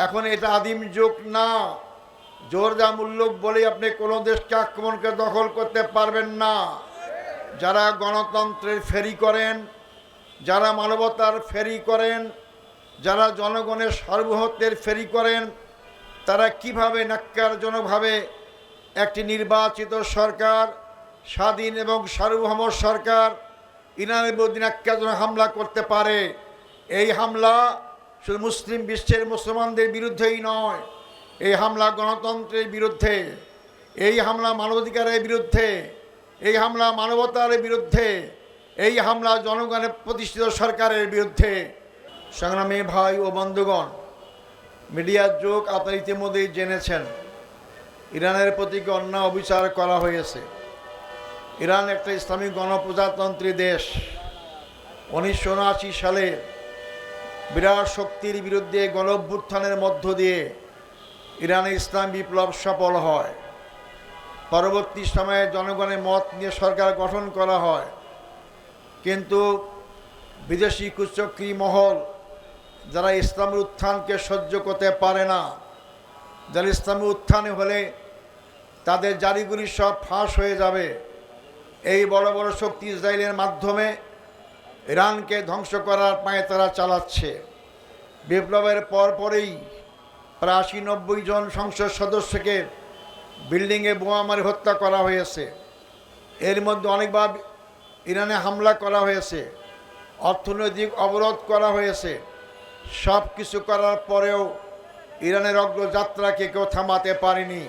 এখন এটা আদিম যুগ না। জোরদার মুল্লুক বলে আপনি কোনো দেশকে আক্রমণকে দখল করতে পারবেন না। যারা গণতন্ত্রের ফেরি করেন, যারা মানবতার ফেরি করেন, যারা জনগণের সার্বভৌমত্বের ফেরি করেন, তারা কিভাবে ন্যাক্কারজনকভাবে একটি নির্বাচিত সরকার, স্বাধীন এবং সার্বভৌম সরকার ইরানের বিরুদ্ধে ন্যাক্কারজনক হামলা করতে পারে? এই হামলা শুধু মুসলিম বিশ্বের মুসলমানদের বিরুদ্ধেই নয়, এই হামলা গণতন্ত্রের বিরুদ্ধে, এই হামলা মানবাধিকারের বিরুদ্ধে, এই হামলা মানবতার বিরুদ্ধে, এই হামলা জনগণের প্রতিষ্ঠিত সরকারের বিরুদ্ধে। সংগ্রামী ভাই ও বন্ধুগণ, মিডিয়ার যুগ, আপনারা ইতিমধ্যেই জেনেছেন ইরানের প্রতি অন্যায় অবিচার করা হয়েছে। ইরান একটা ইসলামিক গণপ্রজাতন্ত্রী দেশ। 1979 সালে বিরাট শক্তির বিরুদ্ধে গণঅভ্যুত্থানের মধ্য দিয়ে ইরানে ইসলাম বিপ্লব সফল হয়। পরবর্তী সময়ে জনগণের মত নিয়ে সরকার গঠন করা হয়, কিন্তু বিদেশি কুচক্রী মহল যারা ইসলামের উত্থানকে সহ্য করতে পারে না, যারা ইসলামের উত্থানে হলে তাদের জারিগুলি সব ফাঁস হয়ে যাবে, এই বড় বড় শক্তি ইসরায়েলের মাধ্যমে ইরানকে ধ্বংস করার পায়ে তারা চালাচ্ছে। বিপ্লবের পরপরেই প্রায় 80-90 জন সংসদ সদস্যকে বিল্ডিংয়ে বোমা মারি হত্যা করা হয়েছে। এর মধ্যে অনেকবার ইরানে হামলা করা হয়েছে, অর্থনৈতিক অবরোধ করা হয়েছে। সব কিছু করার পরেও ইরানের অগ্রযাত্রাকে কেউ থামাতে পারেনি।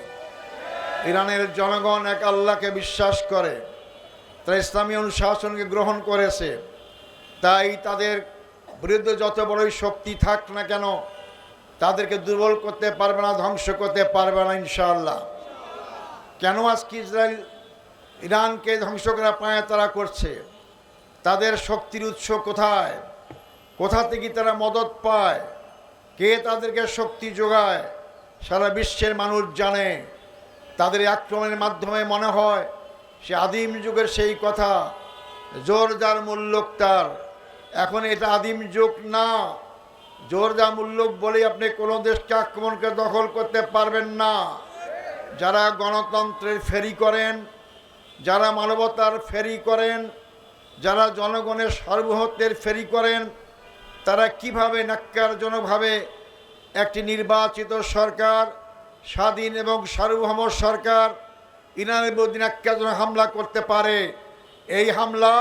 ইরানের জনগণ এক আল্লাহকে বিশ্বাস করে, তারা ইসলামী অনুশাসনকে গ্রহণ করেছে। তাই তাদের বিরুদ্ধে যত বড়ই শক্তি থাক না কেন, তাদেরকে দুর্বল করতে পারবে না, ধ্বংস করতে পারবে না ইনশাআল্লাহ। কেন আজকে ইসরায়েল ইরানকে ধ্বংস করার পায়ে তারা করছে? তাদের শক্তির উৎস কোথায়? কোথা থেকে তারা মদত পায়? কে তাদেরকে শক্তি যোগায়? সারা বিশ্বের মানুষ জানে। তাদের আক্রমণের মাধ্যমে মনে হয় সে আদিম যুগের সেই কথা, জোর যার মুল্লুক তার। এখন এটা আদিম যুগ না। জোর যা মুল্লুক বলে আপনি কোনো দেশকে আক্রমণকে দখল করতে পারবেন না। যারা গণতন্ত্রের ফেরি করেন, যারা মানবতার ফেরি করেন, যারা জনগণের সার্বভৌমত্বের ফেরি করেন, তারা কিভাবে ন্যাক্কারজনকভাবে একটি নির্বাচিত সরকার, স্বাধীন এবং সার্বভৌম সরকার ইরানের বিরুদ্ধে ন্যাক্কারজনক হামলা করতে পারে? এই হামলা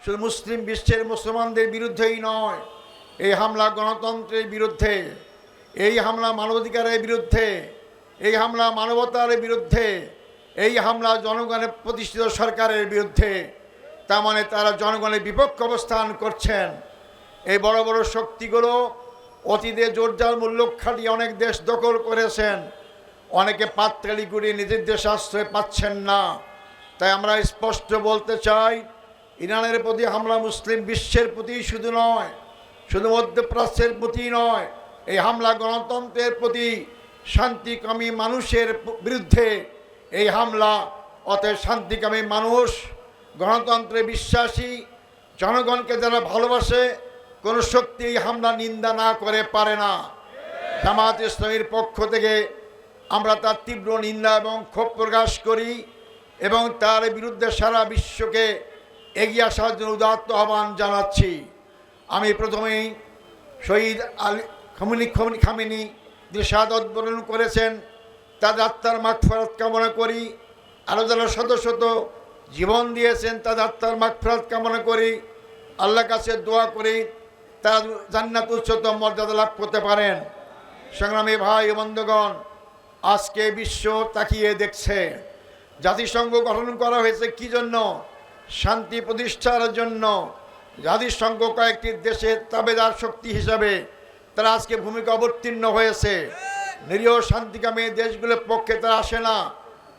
শুধু মুসলিম বিশ্বের মুসলমানদের বিরুদ্ধেই নয়, এই হামলা গণতন্ত্রের বিরুদ্ধে, এই হামলা মানবাধিকারের বিরুদ্ধে, এই হামলা মানবতার বিরুদ্ধে, এই হামলা জনগণের প্রতিষ্ঠিত সরকারের বিরুদ্ধে। তার মানে তারা জনগণের বিপক্ষে অবস্থান করছেন। এই বড় বড় শক্তিগুলো অতীতে জোরজার মুল্লুক খাটিয়ে অনেক দেশ দখল করেছেন, অনেকে পাততালি করে নিজের দেশে আশ্রয় পাচ্ছেন না। তাই আমরা স্পষ্ট বলতে চাই, ইরানের প্রতি হামলা মুসলিম বিশ্বের প্রতি শুধু নয়, শুধু মধ্যপ্রাচ্যের প্রতি নয়, এই হামলা গণতন্ত্রের প্রতি, শান্তিকামী মানুষের বিরুদ্ধে এই হামলা। অতএব শান্তিকামী মানুষ, গণতন্ত্রে বিশ্বাসী জনগণকে যারা ভালোবাসে, কোনো শক্তি এই হামলা নিন্দা না করে পারে না। জামাত ইসলামীর পক্ষ থেকে আমরা তার তীব্র নিন্দা এবং ক্ষোভ প্রকাশ করি এবং তার বিরুদ্ধে সারা বিশ্বকে এগিয়ে আসার জন্য উদাত্ত আহ্বান জানাচ্ছি। আমি প্রথমেই শহীদ আলী খামেনি যে শাহাদাত বরণ করেছেন, তাদের আত্মার মাগফিরাত কামনা করি। আরও যারা শত শত জীবন দিয়েছেন, তাদের আত্মার মাগফিরাত কামনা করি। আল্লাহর কাছে দোয়া করি তারা জান্নাত উচ্চতম মর্যাদা লাভ করতে পারেন। সংগ্রামী ভাই ও বন্ধুগণ, আজকে বিশ্ব তাকিয়ে দেখছে। জাতিসংঘ গঠন করা হয়েছে কি জন্য? শান্তি প্রতিষ্ঠার জন্য। জাতিসংঘ কয়েকটি দেশের তাবেদার শক্তি হিসাবে তারা আজকে ভূমিকা অবতীর্ণ হয়েছে। নিরীহ শান্তিকামী দেশগুলোর পক্ষে তারা আসে না।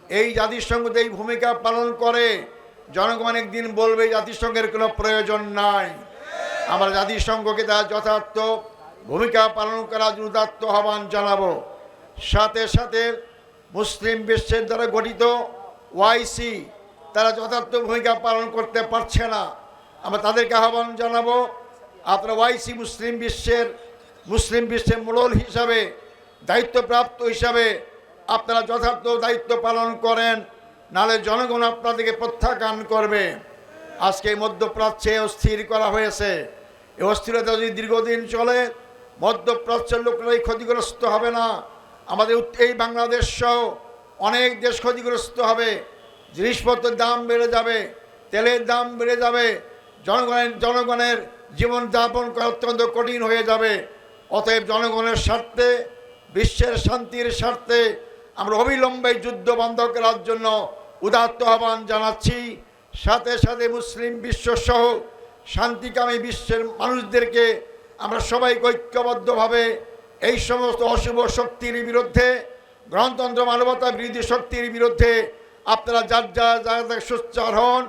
এই জাতিসংঘ এই ভূমিকা পালন করে। জনগণ একদিন বলবে জাতিসংঘের কোনো প্রয়োজন নাই। আমরা জাতিসংঘকে তার যথার্থ ভূমিকা পালন করার জন্য উদাত্ত আহ্বান জানাবো। সাথে সাথে মুসলিম বিশ্বের দ্বারা গঠিত ওআইসি তারা যথার্থ ভূমিকা পালন করতে পারছে না। আমরা তাদেরকে আহ্বান জানাবো, আপনারা ওআইসি মুসলিম বিশ্বের মূল হিসাবে দায়িত্বপ্রাপ্ত হিসাবে আপনারা যথার্থ দায়িত্ব পালন করেন, নাহলে জনগণ আপনাদেরকে প্রত্যাখ্যান করবে। আজকে মধ্যপ্রাচ্যে অস্থির করা হয়েছে। এই অস্থিরতা যদি দীর্ঘদিন চলে, মধ্যপ্রাচ্যের লোকরাই ক্ষতিগ্রস্ত হবে না, আমাদের এই বাংলাদেশ সহ অনেক দেশ ক্ষতিগ্রস্ত হবে। জিনিসপত্রের দাম বেড়ে যাবে, তেলের দাম বেড়ে যাবে, জনগণের জীবনযাপন করা অত্যন্ত কঠিন হয়ে যাবে। অতএব জনগণের স্বার্থে, বিশ্বের শান্তির স্বার্থে আমরা অবিলম্বে যুদ্ধ বন্ধ করার জন্য উদাত্ত আহ্বান জানাচ্ছি। সাথে সাথে মুসলিম বিশ্বসহ শান্তিকামী বিশ্বের মানুষদেরকে আমরা সবাইকে ঐক্যবদ্ধভাবে এই সমস্ত অশুভ শক্তির বিরুদ্ধে, গণতন্ত্র মানবতা বিরোধী শক্তির বিরুদ্ধে আপনারা যার জায়গা সোচ্চার হন।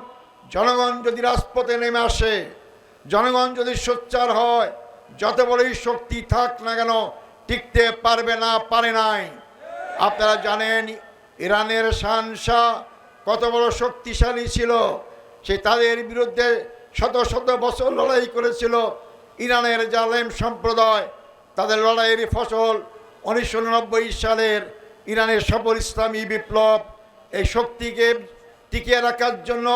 জনগণ যদি রাজপথে নেমে আসে, জনগণ যদি সোচ্চার হয়, যত বড়ই শক্তি থাক না কেন টিকতে পারবে না, পারে নাই। আপনারা জানেন ইরানের শাহনশাহ কত বড় শক্তিশালী ছিল, সে তাদের বিরুদ্ধে শত শত বছর লড়াই করেছিল। ইরানের জালেম সম্প্রদায় তাদের লড়াইয়ের ফসল 1990 সালের ইরানের সফল ইসলামী বিপ্লব। এই শক্তিকে টিকিয়ে রাখার জন্য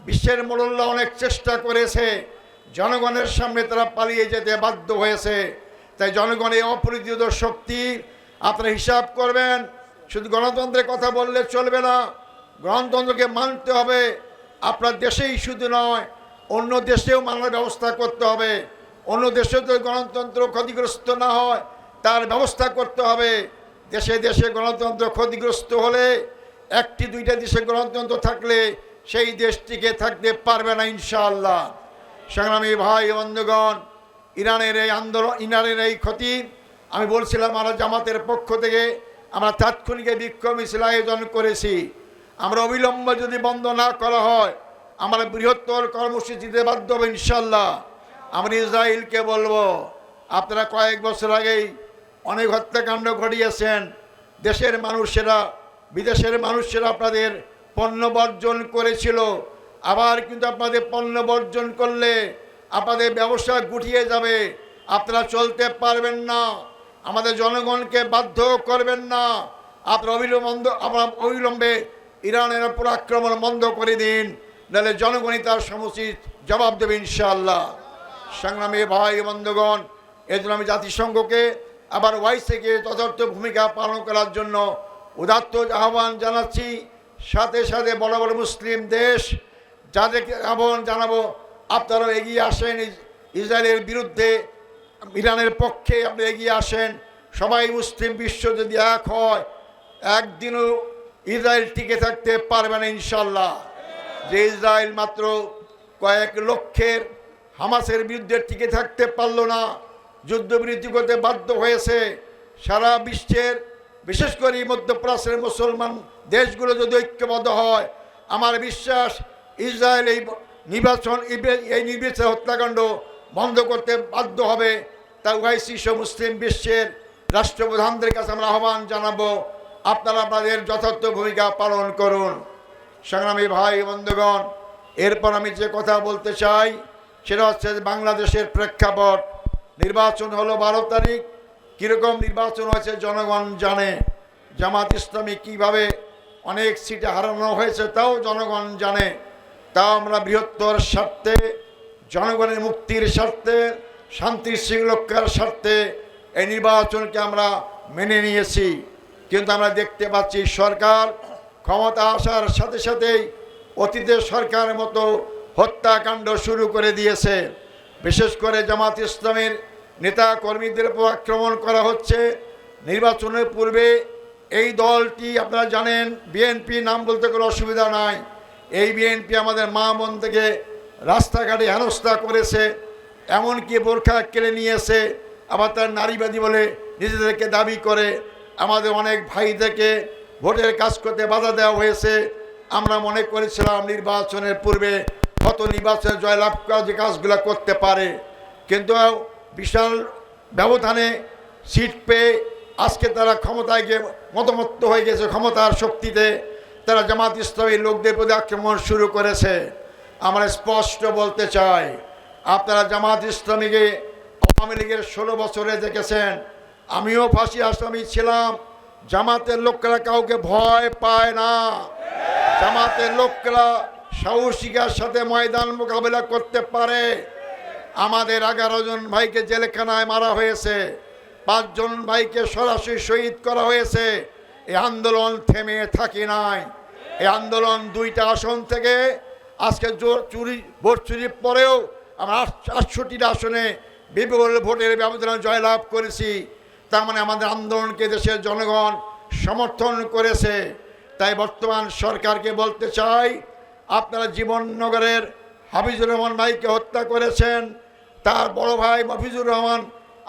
বিশ্বের মোড়ল্লা অনেক চেষ্টা করেছে, জনগণের সামনে তারা পালিয়ে যেতে বাধ্য হয়েছে। তাই জনগণের অপরিচিত শক্তি আপনারা হিসাব করবেন। শুধু গণতন্ত্রের কথা বললে চলবে না, গণতন্ত্রকে মানতে হবে। আপনার দেশেই শুধু নয়, অন্য দেশেও মানার ব্যবস্থা করতে হবে। অন্য দেশেও তো গণতন্ত্র ক্ষতিগ্রস্ত না হয় তার ব্যবস্থা করতে হবে। দেশে দেশে গণতন্ত্র ক্ষতিগ্রস্ত হলে, একটি দুইটা দেশে গণতন্ত্র থাকলে সেই দেশটিকে থাকতে পারবে না ইনশাআল্লাহ। সংগ্রামী ভাই বন্ধুগণ, ইরানের এই আন্দোলন, ইরানের এই ক্ষতি আমি বলছিলাম, আমরা জামাতের পক্ষ থেকে আমরা তাৎক্ষণিক বিক্ষোভ মিছিল আয়োজন করেছি। আমরা অবিলম্ব যদি বন্ধ না করা হয়, আমরা বৃহত্তর কর্মসূচিতে বাধ্য হব ইনশাল্লাহ। আমরা ইসরায়েলকে বলবো, আপনারা কয়েক বছর আগেই অনেক হত্যাকাণ্ড ঘটিয়েছেন। দেশের মানুষেরা, বিদেশের মানুষেরা আপনাদের পণ্য বর্জন করেছিল। আবার কিন্তু আপনাদের পণ্য বর্জন করলে আপনাদের ব্যবসা গুটিয়ে যাবে, আপনারা চলতে পারবেন না। আমাদের জনগণকে বাধ্য করবেন না। আপনারা অবিলম্বে ইরানের উপর আক্রমণ বন্ধ করে দিন, নাহলে জনগণই তার সমুচিত জবাব দেবে ইনশাআল্লাহ। সংগ্রামী ভাই বন্ধুগণ, এই জন্য আমি জাতিসংঘকে আবার ওয়াইসিকে যথার্থ ভূমিকা পালন করার জন্য উদাত্ত আহ্বান জানাচ্ছি। সাথে সাথে বড় বড় মুসলিম দেশ যাদেরকে আহ্বান জানাবো, আপনারাও এগিয়ে আসেন। ইসরায়েলের বিরুদ্ধে, ইরানের পক্ষে আপনি এগিয়ে আসেন। সবাই মুসলিম বিশ্ব যদি এক হয়, একদিনও ইসরায়েল টিকে থাকতে পারবে না ইনশাল্লাহ। যে ইসরায়েল মাত্র কয়েক লক্ষের হামাসের বিরুদ্ধে টিকে থাকতে পারল না, যুদ্ধবিরতি করতে বাধ্য হয়েছে, সারা বিশ্বের বিশেষ করে মধ্যপ্রাচ্যের মুসলমান দেশগুলো যদি ঐক্যবদ্ধ হয়, আমার বিশ্বাস ইসরায়েল এই নির্বিচার হত্যাকাণ্ড বন্ধ করতে বাধ্য হবে। তাই ওআইসি সহ মুসলিম বিশ্বের রাষ্ট্রপ্রধানদের কাছে আমরা আহ্বান জানাবো, আপনারা আপনাদের যথার্থ ভূমিকা পালন করুন। সংগ্রামী ভাই বন্ধুগণ, এরপর আমি যে কথা বলতে চাই সেটা হচ্ছে বাংলাদেশের প্রেক্ষাপট। নির্বাচন হলো 12 তারিখ। কীরকম নির্বাচন হয়েছে জনগণ জানে। জামাত ইসলামী কীভাবে অনেক সিটে হারানো হয়েছে তাও জনগণ জানে। তাও আমরা বৃহত্তর স্বার্থে, জনগণের মুক্তির স্বার্থে, শান্তি শৃঙ্খলার স্বার্থে এই নির্বাচনকে আমরা মেনে নিয়েছি। কিন্তু আমরা দেখতে পাচ্ছি সরকার ক্ষমতা আসার সাথে সাথেই অতীতের সরকারের মতো হত্যাকাণ্ড শুরু করে দিয়েছে। বিশেষ করে জামাত ইসলামের নেতা কর্মীদের উপর আক্রমণ করা হচ্ছে। নির্বাচনের পূর্বে এই দলটি আপনারা জানেন, বিএনপি নাম বলতে কোনো অসুবিধা নাই। এই বিএনপি আমাদের মা বোন থেকে রাস্তাঘাটে হেনস্থা করেছে, এমনকি বোরখা কেড়ে নিয়েছে। আবার তার নারীবাদী বলে নিজেদেরকে দাবি করে। আমাদের অনেক ভাইদেরকে ভোটের কাজ করতে বাধা দেওয়া হয়েছে। আমরা মনে করেছিলাম নির্বাচনের পূর্বে কত নির্বাচনে জয়লাভ করা যে কাজগুলো করতে পারে, কিন্তু বিশাল ব্যবধানে সিট পেয়ে আজকে তারা ক্ষমতায় গিয়ে মতমত্ত হয়ে গেছে। ক্ষমতার শক্তিতে তারা জামাত ইসলামী লোকদের প্রতি আক্রমণ শুরু করেছে। আমরা স্পষ্ট বলতে চাই, আপনারা জামাত ইসলামীকে আওয়ামী লীগের 16 বছরে দেখেছেন, আমিও ফাঁসি আসামি ছিলাম। জামাতের লোকেরা কাউকে ভয় পায় না। জামাতের লোকেরা সাহসিকার সাথে ময়দান মোকাবেলা করতে পারে। আমাদের 11 জন ভাইকে জেলখানায় মারা হয়েছে, 5 জন ভাইকে সরাসরি শহীদ করা হয়েছে। এই আন্দোলন থেমে থাকে নাই। এই আন্দোলন 2টা আসন থেকে আজকে ভোট চুরির পরেও আমরা 68টা আসনে বিপুল ভোটের ব্যবধানে জয়লাভ করেছি। তার মানে আমাদের আন্দোলনকে দেশের জনগণ সমর্থন করেছে। তাই বর্তমান সরকারকে বলতে চাই, আপনারা জীবননগরের হাফিজুর রহমান ভাইকে হত্যা করেছেন। তার বড় ভাই মফিজুর রহমান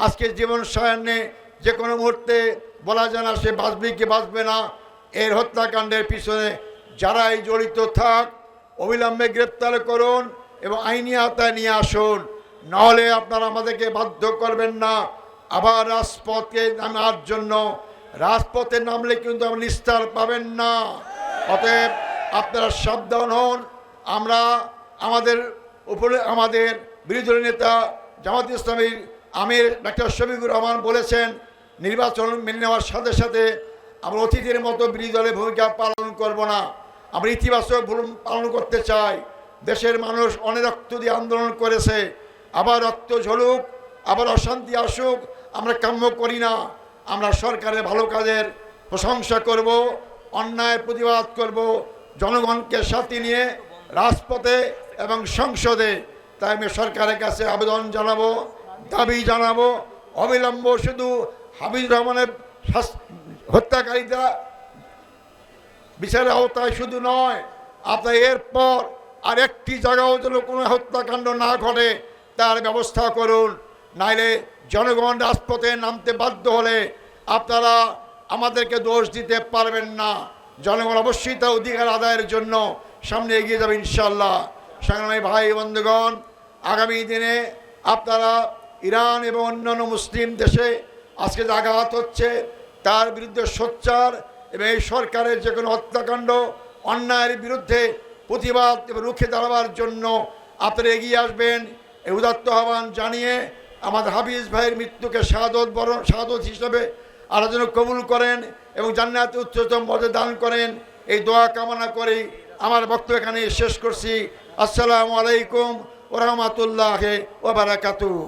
আজকে জীবন সায়ান্নে যে কোনো মুহূর্তে বলা যায় না সে বাঁচবে কি বাঁচবে না। এর হত্যাকাণ্ডের পিছনে যারাই জড়িত থাক অবিলম্বে গ্রেপ্তার করুন এবং আইনি আওতায় নিয়ে আসুন। নাহলে আপনারা আমাদেরকে বাধ্য করবেন না আবার রাজপথে নামার জন্য। রাজপথে নামলে কিন্তু আপনি নিস্তার পাবেন না। অতএব আপনারা সাবধান হন। আমরা আমাদের উপরে আমাদের বিরোধী দলের নেতা জামাত ইসলামীর আমির ডাক্তার শফিকুর রহমান বলেছেন, নির্বাচন মেনে নেওয়ার সাথে সাথে আমরা অতীতের মতো বিরোধী দলের ভূমিকা পালন করব না। আমরা ইতিবাচক পালন করতে চাই। দেশের মানুষ অনেক রক্ত দিয়ে আন্দোলন করেছে, আবার রক্ত ঝরুক, আবার অশান্তি আসুক আমরা কাম্য করি না। আমরা সরকারের ভালো কাজের প্রশংসা করব, অন্যায়ের প্রতিবাদ করব, জনগণকে সাথে নিয়ে রাজপথে এবং সংসদে। তাই আমি সরকারের কাছে আবেদন জানাবো, দাবি জানাবো, অবিলম্ব শুধু হাফিজুর রহমানের হত্যাকারীরা বিচারের আওতায় শুধু নয়, আপনার এরপর আর একটি জায়গাও যেন কোনো হত্যাকাণ্ড না ঘটে তার ব্যবস্থা করুন। নাইলে জনগণ রাজপথে নামতে বাধ্য হলে আপনারা আমাদেরকে দোষ দিতে পারবেন না। জনগণ অবশ্যই তার অধিকার আদায়ের জন্য সামনে এগিয়ে যাবে ইনশাআল্লাহ। সংগ্রামী ভাই বন্ধুগণ, আগামী দিনে আপনারা ইরান এবং অন্যান্য মুসলিম দেশে আজকে যে আঘাত হচ্ছে তার বিরুদ্ধে সোচ্চার এবং এই সরকারের যে কোনো হত্যাকাণ্ড অন্যায়ের বিরুদ্ধে প্রতিবাদ এবং রুখে দাঁড়াবার জন্য আপনারা এগিয়ে আসবেন। এই উদাত্ত আহ্বান জানিয়ে আমাদের হাফিজ ভাইয়ের মৃত্যুকে শাহাদত হিসাবে আল্লাহ যেন কবুল করেন এবং জান্নাতে উচ্চতম মর্যাদা দান করেন, এই দোয়া কামনা করি আমার বক্তব্য এখানে শেষ করছি। আসসালামু আলাইকুম ওয়া রাহমাতুল্লাহি ওয়া বারাকাতুহু।